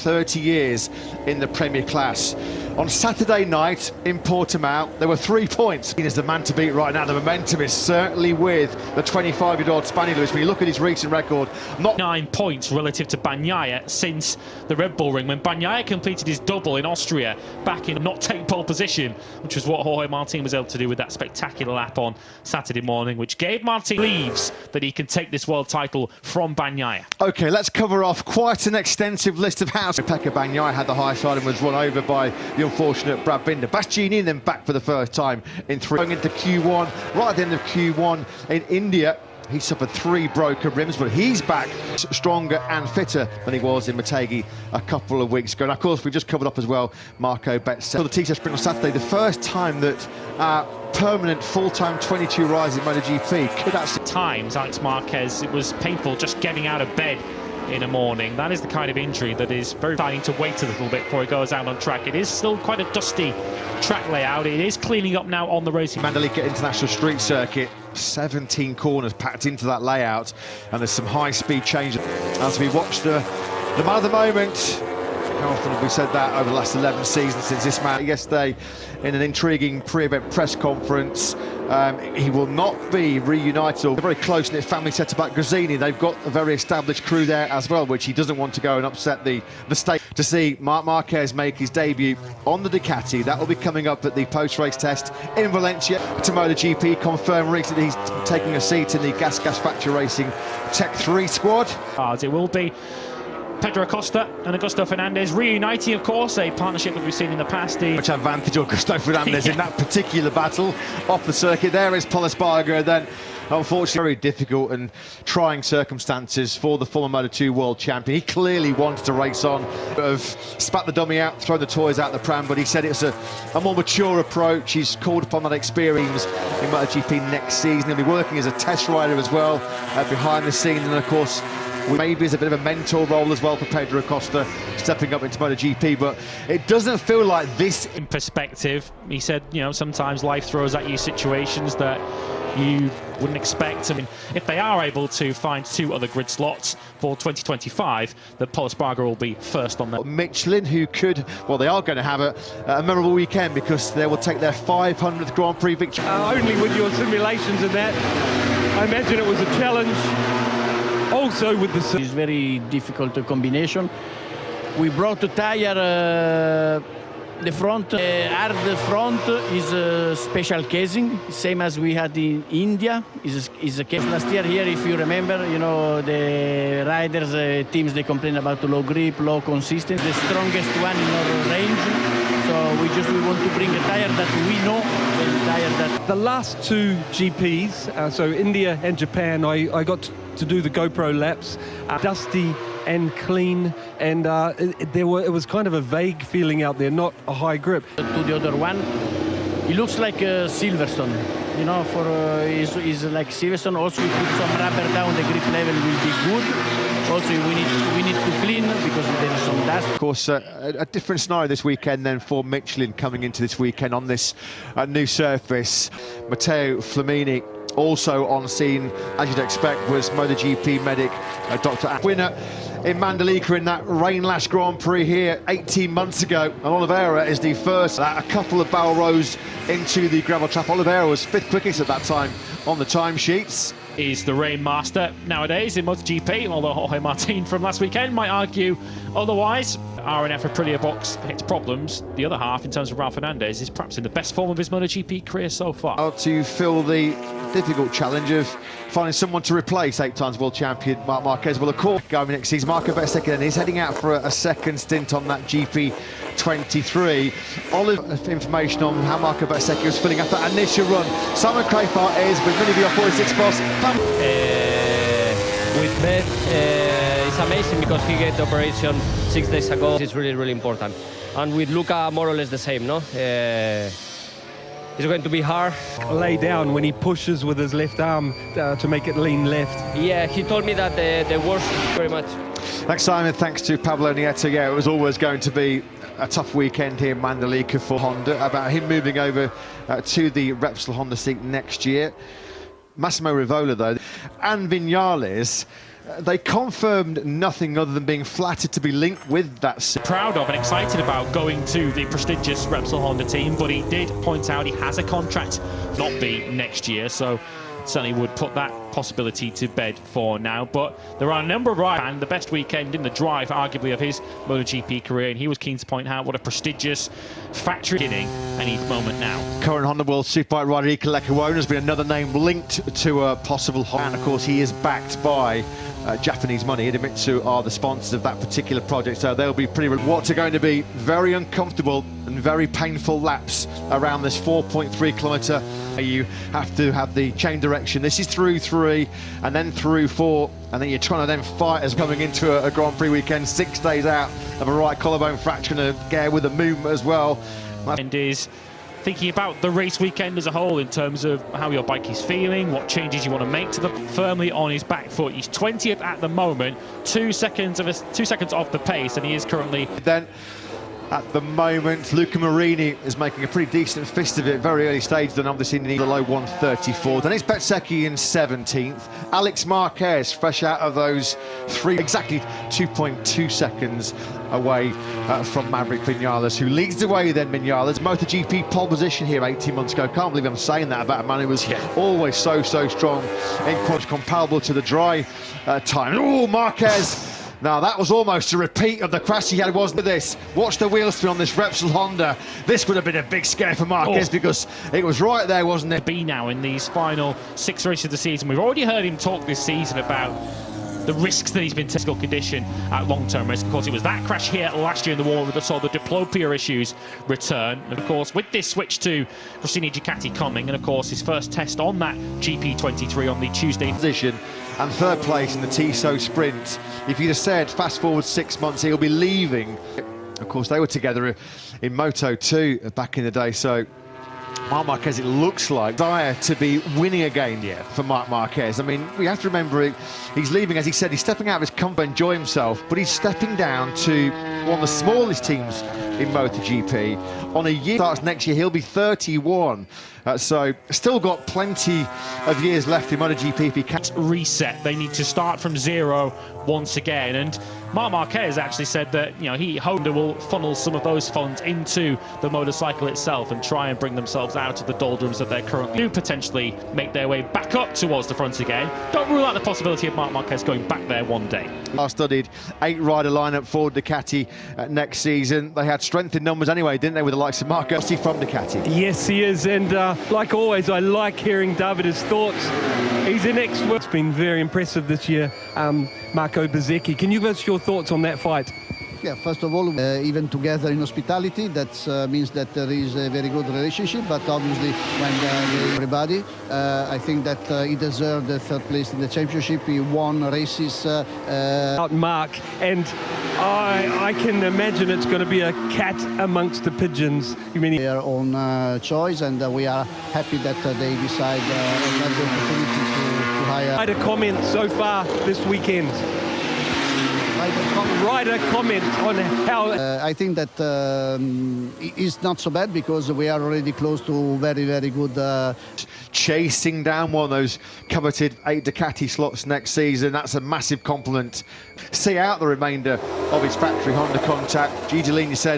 30 years in the Premier Class. On Saturday night in Portimao, there were 3 points. He is the man to beat right now. The momentum is certainly with the 25-year-old Spaniard, Lewis. When you look at his recent record, not 9 points relative to Bagnaia since the Red Bull Ring, when Bagnaia completed his double in Austria back in not take pole position, which was what Jorge Martin was able to do with that spectacular lap on Saturday morning, which gave Martin believes that he can take this world title from Bagnaia. OK, let's cover off quite an extensive list of how Pecco Bagnaia had the high side and was run over by the unfortunate Brad Binder. Bastianini then back for the first time in 3. Going into Q1, right at the end of Q1 in India, he suffered 3 broken rims, but he's back stronger and fitter than he was in Motegi a couple of weeks ago. And of course, we've just covered up as well Marco Bezzecchi. For the TCS Sprint on Saturday, the first time that permanent full-time 22 riders in Moto GP could actually... Times, Alex Marquez, it was painful just getting out of bed in the morning. That is the kind of injury that is very exciting to wait a little bit before it goes out on track. It is still quite a dusty track layout. It is cleaning up now on the racing. Mandalika International Street Circuit, 17 corners packed into that layout, and there's some high-speed changes. As we watch the man of the moment, how often have we said that over the last 11 seasons since this man yesterday in an intriguing pre-event press conference? He will not be reunited. A very close-knit family setup at Gresini. They've got a very established crew there as well, which he doesn't want to go and upset the state. To see Marc Marquez make his debut on the Ducati, that will be coming up at the post-race test in Valencia. To Moto GP confirmed recently he's taking a seat in the Gas Factory Racing Tech 3 squad. It will be Pedro Acosta and Augusto Fernandez reuniting, of course, a partnership that we've seen in the past. Much advantage Augusto Fernandez in that particular battle off the circuit. There is Pol Espargaro then. Unfortunately, very difficult and trying circumstances for the former Moto2 world champion. He clearly wanted to race on, have spat the dummy out, thrown the toys out the pram, but he said it's a more mature approach. He's called upon that experience in MotoGP next season. He'll be working as a test rider as well, behind the scenes, and of course, maybe as a bit of a mentor role as well for Pedro Acosta, stepping up into MotoGP, but it doesn't feel like this. In perspective, he said, you know, sometimes life throws at you situations that you wouldn't expect. I mean, if they are able to find 2 other grid slots for 2025, that Pol Espargaro will be first on that. Michelin, who could, well, they are going to have a memorable weekend because they will take their 500th Grand Prix victory. Only with your simulations and that, I imagine it was a challenge. Also with the... It's very difficult combination. We brought the tire, the front, hard front is a special casing, same as we had in India. Is a case last year here, if you remember, you know, the riders, teams, they complain about the low grip, low consistency. The strongest one in our range. So we want to bring a tire that we know, the tire that... The last 2 GPs, so India and Japan, I got to do the GoPro laps, dusty and clean, and it was kind of a vague feeling out there, not a high grip. To the other one, it looks like Silverstone, you know, for is like Silverstone. Also, we put some rubber down, the grip level will be good. Also, we need to clean because there is some dust. Of course, a different scenario this weekend then for Michelin coming into this weekend on this new surface. Matteo Flamini also on scene, as you'd expect, was MotoGP medic Dr. Winner in Mandalika in that rain-lashed Grand Prix here 18 months ago. And Oliveira is the first, a couple of barrel rows into the gravel trap. Oliveira was 5th quickest at that time on the timesheets. Is the rain master nowadays in MotoGP, although Jorge Martin from last weekend might argue otherwise. RNF Aprilia box hits problems. The other half, in terms of Raul Fernandez, is perhaps in the best form of his MotoGP career so far. How to fill the difficult challenge of finding someone to replace 8 times world champion Marc Marquez. Well, of course, going next season, Marco Bezzecchi, and he's heading out for a second stint on that GP23. Olive information on how Marco Bezzecchi was filling up that initial run. Simon Crafart is with Mini VR46 boss. With Beth, it's amazing because he got the operation 6 days ago. It's really, really important. And with Luca, more or less the same, no? It's going to be hard. Lay down when he pushes with his left arm to make it lean left. Yeah, he told me that the worst very much. Thanks, Simon. Thanks to Pablo Nieto. Yeah, it was always going to be a tough weekend here in Mandalika for Honda, about him moving over to the Repsol Honda seat next year. Massimo Rivola, though, and Vinales, They confirmed nothing other than being flattered to be linked with that. Proud of and excited about going to the prestigious Repsol Honda team, but he did point out he has a contract, not be next year, so certainly would put that possibility to bed for now. But there are a number of riders, and the best weekend in the drive, arguably, of his MotoGP career, and he was keen to point out what a prestigious factory beginning any moment now. Current Honda World Superbike rider Ika Lekawona has been another name linked to a possible Honda, and of course he is backed by Japanese money. Idemitsu are the sponsors of that particular project, so they'll be pretty. What are going to be very uncomfortable and very painful laps around this 4.3 kilometre. You have to have the change direction. This is through 3 and then through 4, and then you're trying to then fight as coming into a Grand Prix weekend 6 days out of a right collarbone fracture and a gear with a movement as well. And is thinking about the race weekend as a whole in terms of how your bike is feeling, what changes you want to make to them. Firmly on his back foot. He's 20th at the moment, 2 seconds off the pace, and he is currently. Then at the moment, Luca Marini is making a pretty decent fist of it, very early stage, then obviously in the low 134. Then it's Bezzecchi in 17th. Alex Marquez, fresh out of those 3, exactly 2.2 seconds away from Maverick Vinales, who leads the way then. Vinales, Moto Gp pole position here 18 months ago. Can't believe I'm saying that about a man who was always so strong in quads, comparable to the dry time. Oh, Marquez! Now, that was almost a repeat of the crash he had, wasn't this? Watch the wheel spin on this Repsol Honda. This would have been a big scare for Marquez because it was right there, wasn't it? Be now in these final 6 races of the season. We've already heard him talk this season about the risks that he's been taking, physical condition at long-term risk. Of course, it was that crash here last year in the war that saw the diplopia issues return. And of course, with this switch to Rossini Ducati coming, and of course his first test on that GP23 on the Tuesday position and 3rd place in the Tissot sprint. If you'd have said fast forward 6 months he'll be leaving, of course they were together in Moto 2 back in the day, so Marc Marquez, it looks like, desire to be winning again for Marc Marquez. I mean, we have to remember he's leaving, as he said, he's stepping out of his comfort, enjoy himself, but he's stepping down to one of the smallest teams in MotoGP. On a year starts next year, he'll be 31. So still got plenty of years left in MotoGP if he can't reset. They need to start from 0 once again. And Marc Marquez actually said that, you know, Honda will funnel some of those funds into the motorcycle itself and try and bring themselves out of the doldrums that they're currently do, potentially make their way back up towards the front again. Don't rule out the possibility of Marc Marquez going back there one day. Studied 8-rider lineup for Ducati next season. They had strength in numbers anyway, didn't they, with the likes of Marco from Ducati? Yes, he is, and like always, I like hearing David's thoughts. He's an expert. It's been very impressive this year, Marco Bezzecchi. Can you give us your thoughts on that fight? Yeah, first of all, even together in hospitality, that means that there is a very good relationship, but obviously when everybody, I think that he deserved the 3rd place in the championship. He won races. Mark, and I can imagine it's going to be a cat amongst the pigeons. You mean their own choice, and we are happy that they decide and have the opportunity to hire. Write a comment so far this weekend. Write a comment on how... I think that it's not so bad because we are already close to very good... Chasing down one of those coveted 8 Ducati slots next season, that's a massive compliment. See out the remainder of his factory Honda contact. Gigi Dall'Igna said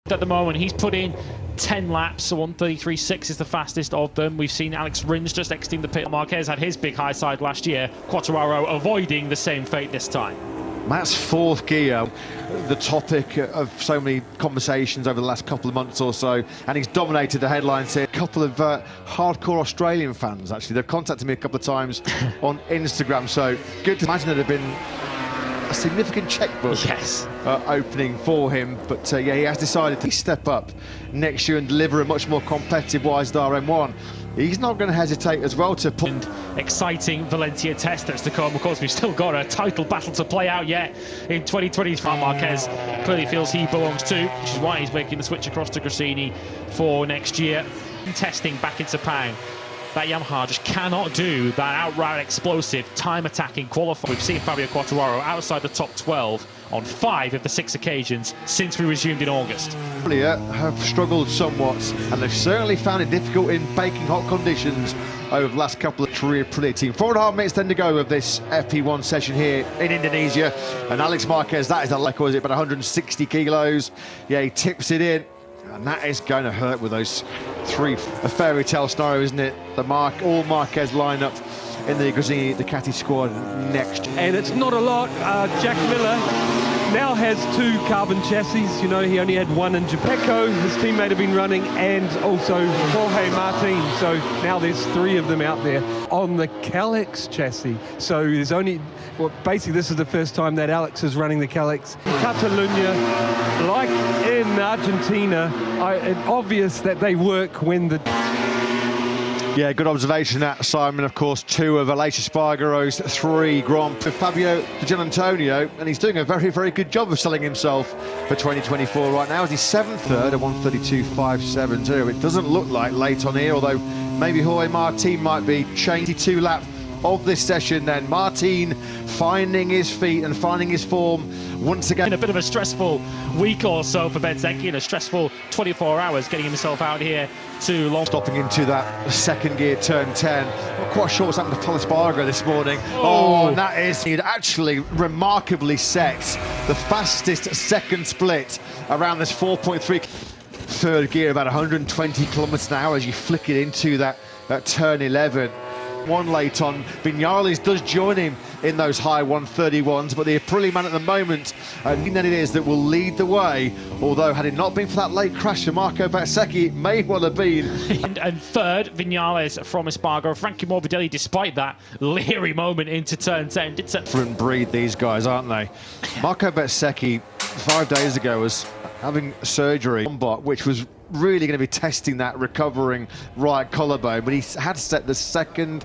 at the moment he's put in 10 laps, so 1:33.6 is the fastest of them. We've seen Alex Rins just exiting the pit. Marquez had his big high side last year. Quartararo avoiding the same fate this time. That's 4th gear, the topic of so many conversations over the last couple of months or so, and he's dominated the headlines here. A couple of hardcore Australian fans, actually, they've contacted me a couple of times on Instagram, so good to imagine there'd have been a significant checkbook opening for him, but yeah, he has decided to step up next year and deliver a much more competitive WiseStar M1. He's not going to hesitate as well to put... And exciting Valencia test that's to come. Of course, we've still got a title battle to play out yet in 2020. Marquez clearly feels he belongs to, which is why he's making the switch across to Grassini for next year. Testing back in Sepang. that Yamaha just cannot do that outright explosive time-attacking qualifying. We've seen Fabio Quartararo outside the top 12 on 5 of the 6 occasions since we resumed in August. Have struggled somewhat, and they've certainly found it difficult in baking hot conditions over the last couple of career Aprilia team. 4.5 minutes then to go of this FP1 session here in Indonesia, and Alex Marquez, that is the like, was it about 160 kilos? Yeah, he tips it in, and that is going to hurt with those 3. A fairy tale scenario, isn't it? The all Marquez lineup in the Gresini Ducati squad next. And it's not a lot. Jack Miller now has 2 carbon chassis. You know, he only had 1 in Japan. Pecco, his teammate, have been running, and also Jorge Martin. So now there's 3 of them out there on the Calyx chassis. So there's only, well, basically this is the first time that Alex is running the Calyx. Catalunya, like in Argentina, it's obvious that they work when the... Yeah, good observation that, Simon. Of course, 2 of Aleix Espargaro's 3 Grand Prix. Fabio Di Gianantonio, and he's doing a very, very good job of selling himself for 2024 right now. As he's 7th, 3rd at 132.572. It doesn't look like late on here, although maybe Jorge Martin might be. 82 lap of this session then. Martin finding his feet and finding his form once again. In a bit of a stressful week or so for Bezzecchi, in a stressful 24 hours getting himself out here to long. Stopping into that 2nd gear, turn 10. Not quite sure what's happened to Paul Espargaro this morning. Oh, and that is, he'd actually remarkably set the fastest 2nd split around this 4.3. 3rd gear, about 120 kilometers an hour as you flick it into that turn 11. 1 late on. Viñales does join him in those high 131s, but the Aprilia man at the moment, and then it is that will lead the way, although had it not been for that late crash for Marco Bezzecchi, it may well have been. and 3rd, Viñales from Espargaro. Frankie Morbidelli, despite that leery moment into turn 10, did set... Different breed, these guys, aren't they? Marco Bezzecchi 5 days ago was having surgery, which was really going to be testing that recovering right collarbone, but he had set the 2nd